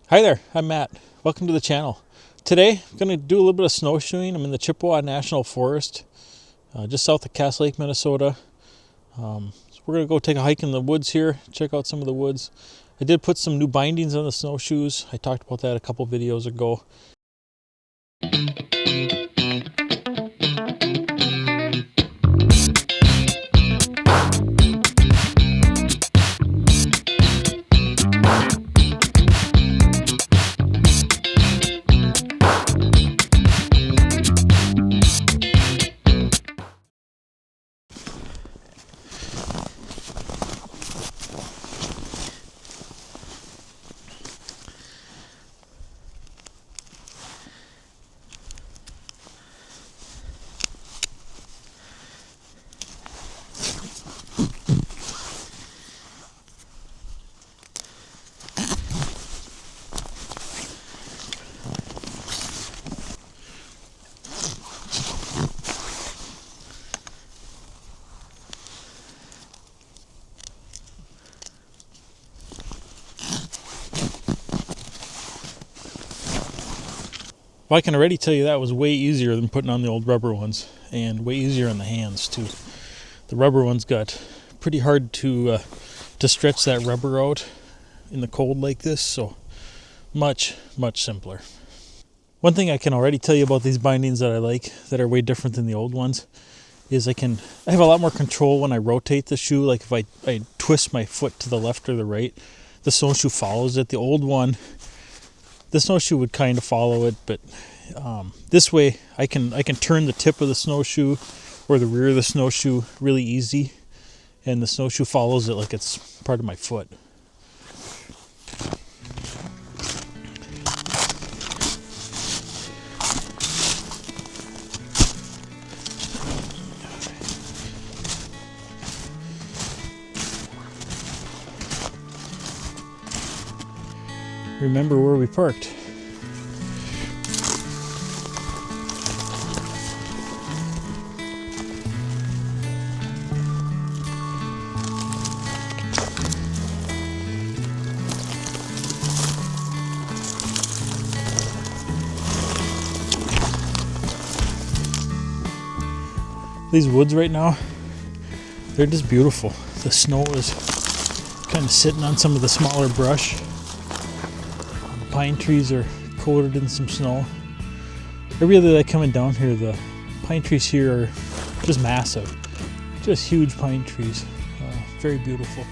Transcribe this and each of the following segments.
Hi there, I'm Matt. Welcome to the channel. Today, I'm going to do a little bit of snowshoeing. I'm in the Chippewa National Forest, just south of Cass Lake, Minnesota. So we're going to go take a hike in the woods here, check out some of the woods. I did put some new bindings on the snowshoes. I talked about that a couple videos ago. Well, I can already tell you that was way easier than putting on the old rubber ones, and way easier on the hands too. The rubber ones got pretty hard to stretch that rubber out in the cold like this, so much simpler. One thing I can already tell you about these bindings that I like, that are way different than the old ones, is I have a lot more control when I rotate the shoe. Like if I twist my foot to the left or the right, the snowshoe follows it. The old one, the snowshoe would kind of follow it, but this way I can turn the tip of the snowshoe or the rear of the snowshoe really easy, and the snowshoe follows it like it's part of my foot. Remember where we parked. These woods right now, they're just beautiful. The snow is kind of sitting on some of the smaller brush. Pine trees are coated in some snow. I really like coming down here. The pine trees here are just massive, just huge pine trees. Very beautiful.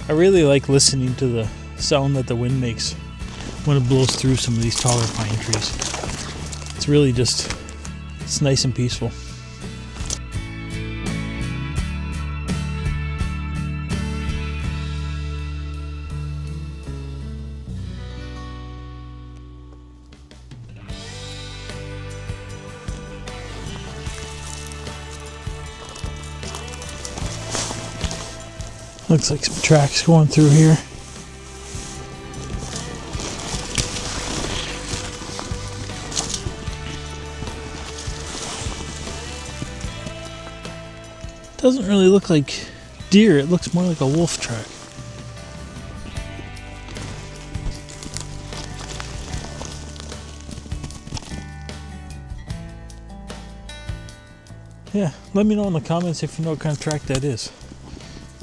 I really like listening to the sound that the wind makes when it blows through some of these taller pine trees. It's really it's nice and peaceful. Looks like some tracks going through here. Doesn't really look like deer, it looks more like a wolf track. Yeah, let me know in the comments if you know what kind of track that is.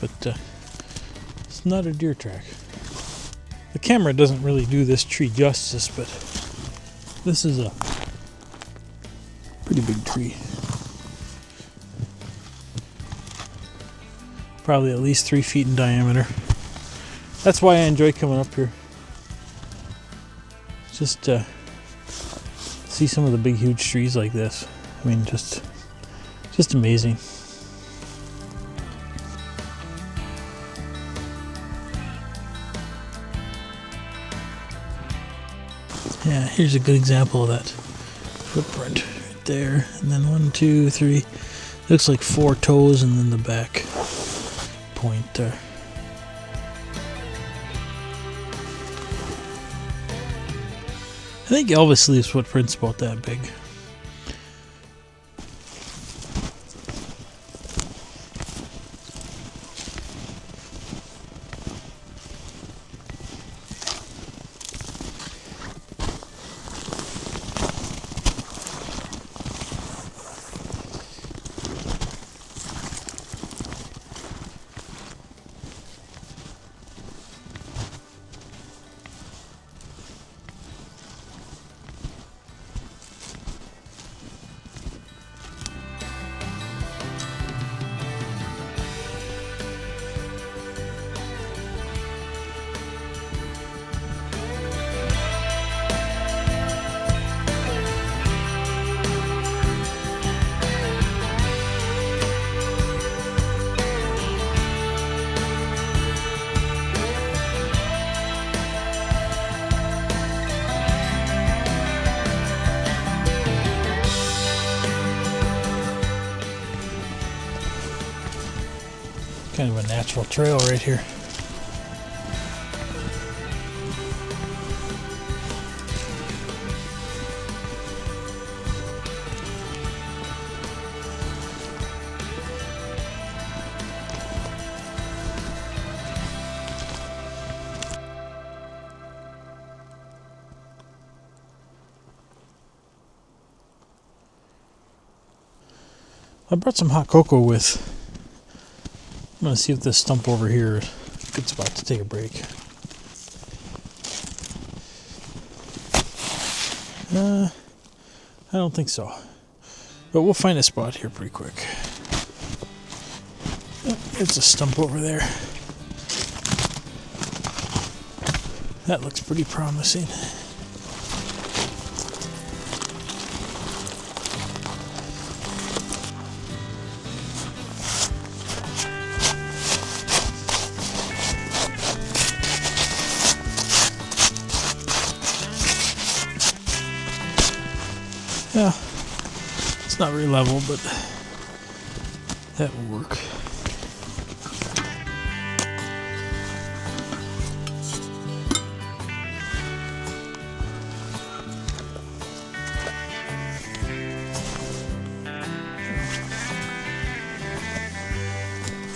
But it's not a deer track. The camera doesn't really do this tree justice, but this is a pretty big tree. Probably at least 3 feet in diameter. That's why I enjoy coming up here. Just see some of the big huge trees like this. I mean, just Just amazing. Yeah, here's a good example of that footprint right there. And then 1, 2, 3. Looks like 4 toes and then the back point there. I think Elvis leaves footprints about that big. Kind of a natural trail right here. I brought some hot cocoa with. I'm going to see if this stump over here is a good spot to take a break. I don't think so. But we'll find a spot here pretty quick. Oh, there's a stump over there. That looks pretty promising. Yeah, it's not very level, but that will work.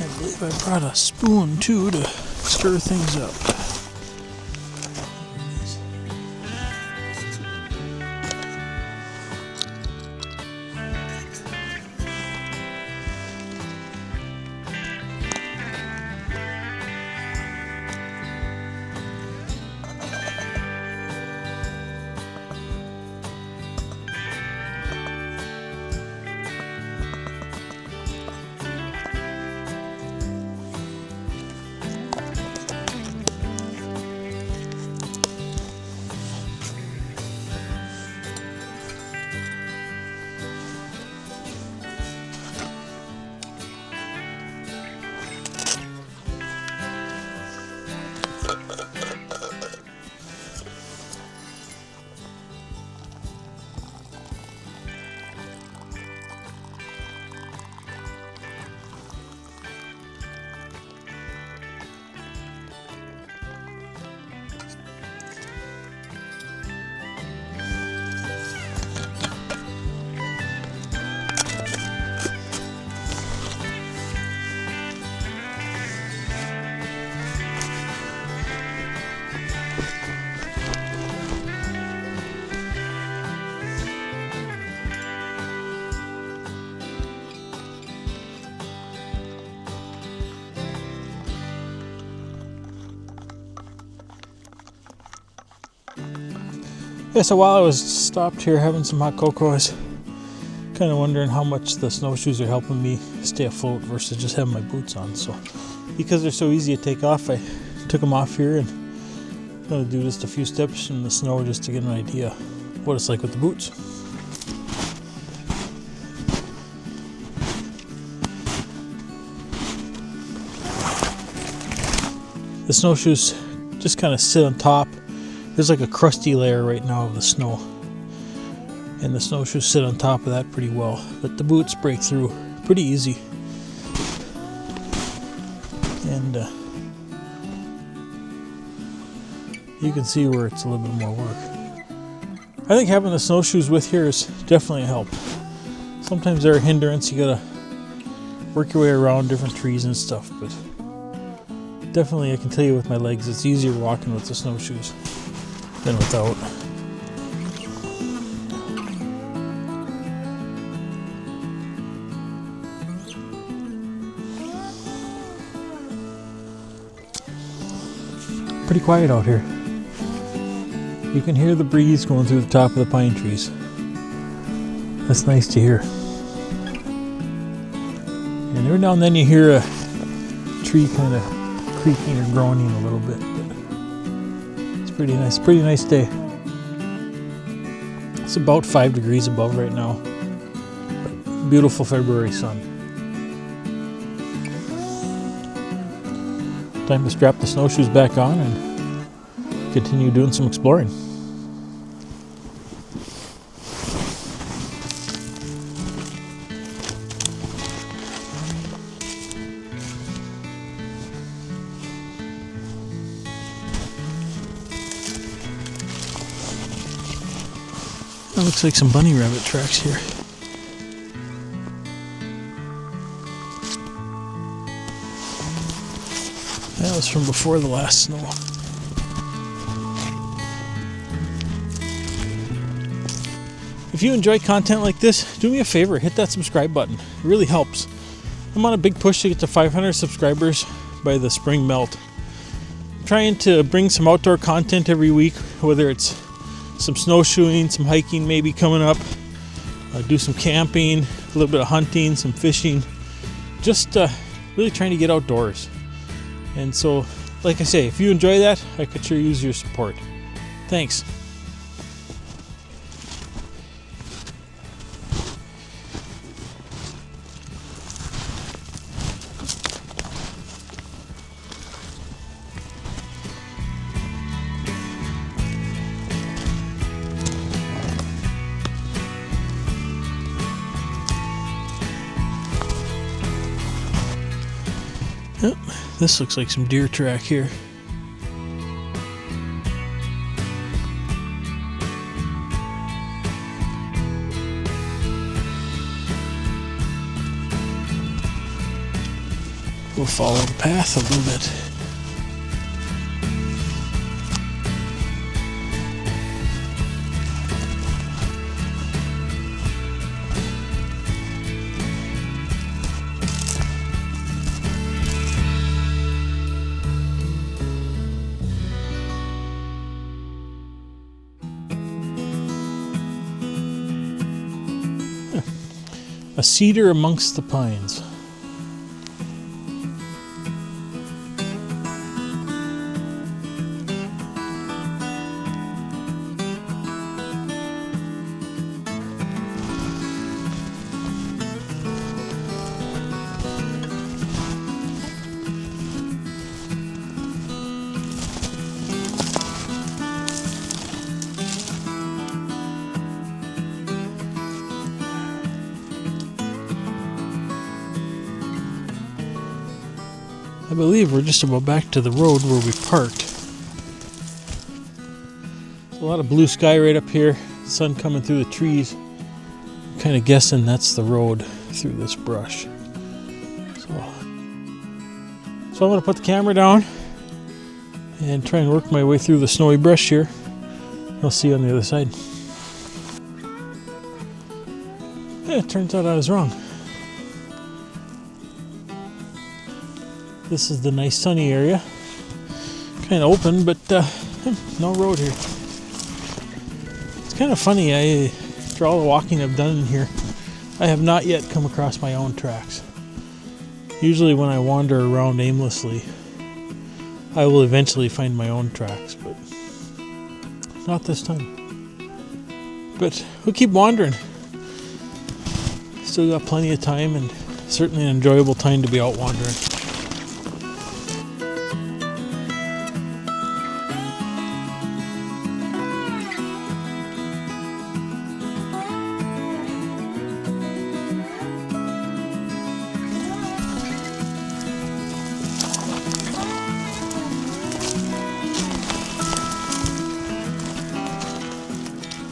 I believe I brought a spoon too to stir things up. Yeah, so while I was stopped here having some hot cocoa, I was kind of wondering how much the snowshoes are helping me stay afloat versus just having my boots on. So because they're so easy to take off, I took them off here and I'm going to do just a few steps in the snow just to get an idea what it's like with the boots. The snowshoes just kind of sit on top. There's like a crusty layer right now of the snow, and the snowshoes sit on top of that pretty well, but the boots break through pretty easy. And you can see where it's a little bit more work. I think having the snowshoes with here is definitely a help. Sometimes they're a hindrance. You gotta work your way around different trees and stuff, but definitely I can tell you with my legs it's easier walking with the snowshoes than without. Pretty quiet out here. You can hear the breeze going through the top of the pine trees. That's nice to hear. And every now and then you hear a tree kind of creaking or groaning a little bit. But it's pretty nice. Pretty nice day. It's about 5 degrees above right now. Beautiful February sun. Time to strap the snowshoes back on and continue doing some exploring. That looks like some bunny rabbit tracks here. That was from before the last snow. If you enjoy content like this, do me a favor, hit that subscribe button. It really helps. I'm on a big push to get to 500 subscribers by the spring melt. I'm trying to bring some outdoor content every week, whether it's some snowshoeing, some hiking maybe coming up, do some camping, a little bit of hunting, some fishing, just really trying to get outdoors. And so, like I say, if you enjoy that, I could sure use your support. Thanks. Yep, this looks like some deer track here. We'll follow the path a little bit. A cedar amongst the pines. I believe we're just about back to the road where we parked. There's a lot of blue sky right up here, sun coming through the trees. I'm kind of guessing that's the road through this brush. So I'm going to put the camera down and try and work my way through the snowy brush here. I'll see you on the other side. Yeah, it turns out I was wrong. This is the nice sunny area. Kind of open, but no road here. It's kind of funny, after all the walking I've done in here, I have not yet come across my own tracks. Usually when I wander around aimlessly, I will eventually find my own tracks, but not this time. But we'll keep wandering. Still got plenty of time, and certainly an enjoyable time to be out wandering.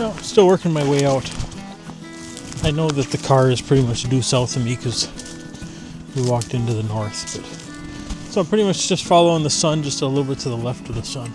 Well, still working my way out. I know that the car is pretty much due south of me because we walked into the north. But, so I'm pretty much just following the sun, just a little bit to the left of the sun.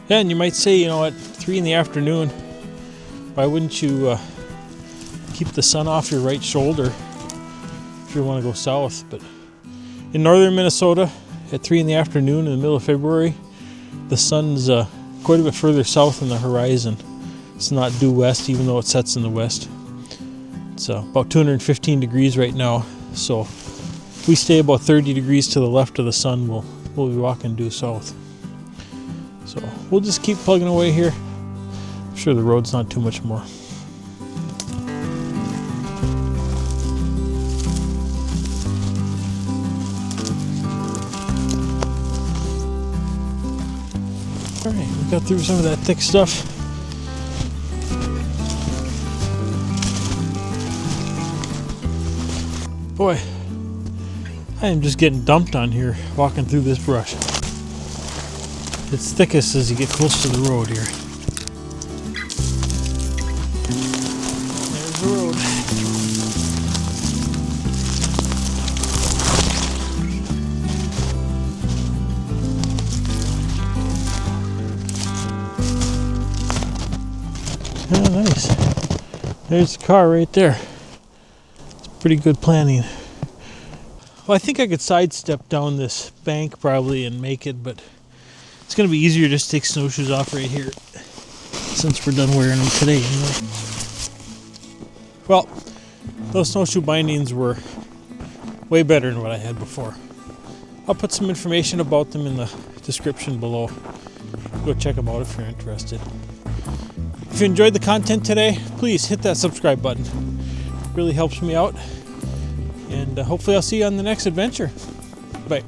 Yeah, and you might say, you know, at 3 in the afternoon, why wouldn't you keep the sun off your right shoulder if you want to go south? But in northern Minnesota, at 3 in the afternoon in the middle of February, the sun's quite a bit further south on the horizon. It's not due west, even though it sets in the west. It's about 215 degrees right now, so if we stay about 30 degrees to the left of the sun, we'll be walking due south. So we'll just keep plugging away here. I'm sure the road's not too much more. Alright, we got through some of that thick stuff. Boy, I am just getting dumped on here walking through this brush. It's thickest as you get close to the road here. There's the road. Oh, nice. There's the car right there. It's pretty good planning. Well, I think I could sidestep down this bank probably and make it, but it's going to be easier just to take snowshoes off right here since we're done wearing them today. Well, those snowshoe bindings were way better than what I had before. I'll put some information about them in the description below. Go check them out if you're interested. If you enjoyed the content today, please hit that subscribe button. It really helps me out. And hopefully I'll see you on the next adventure. Bye.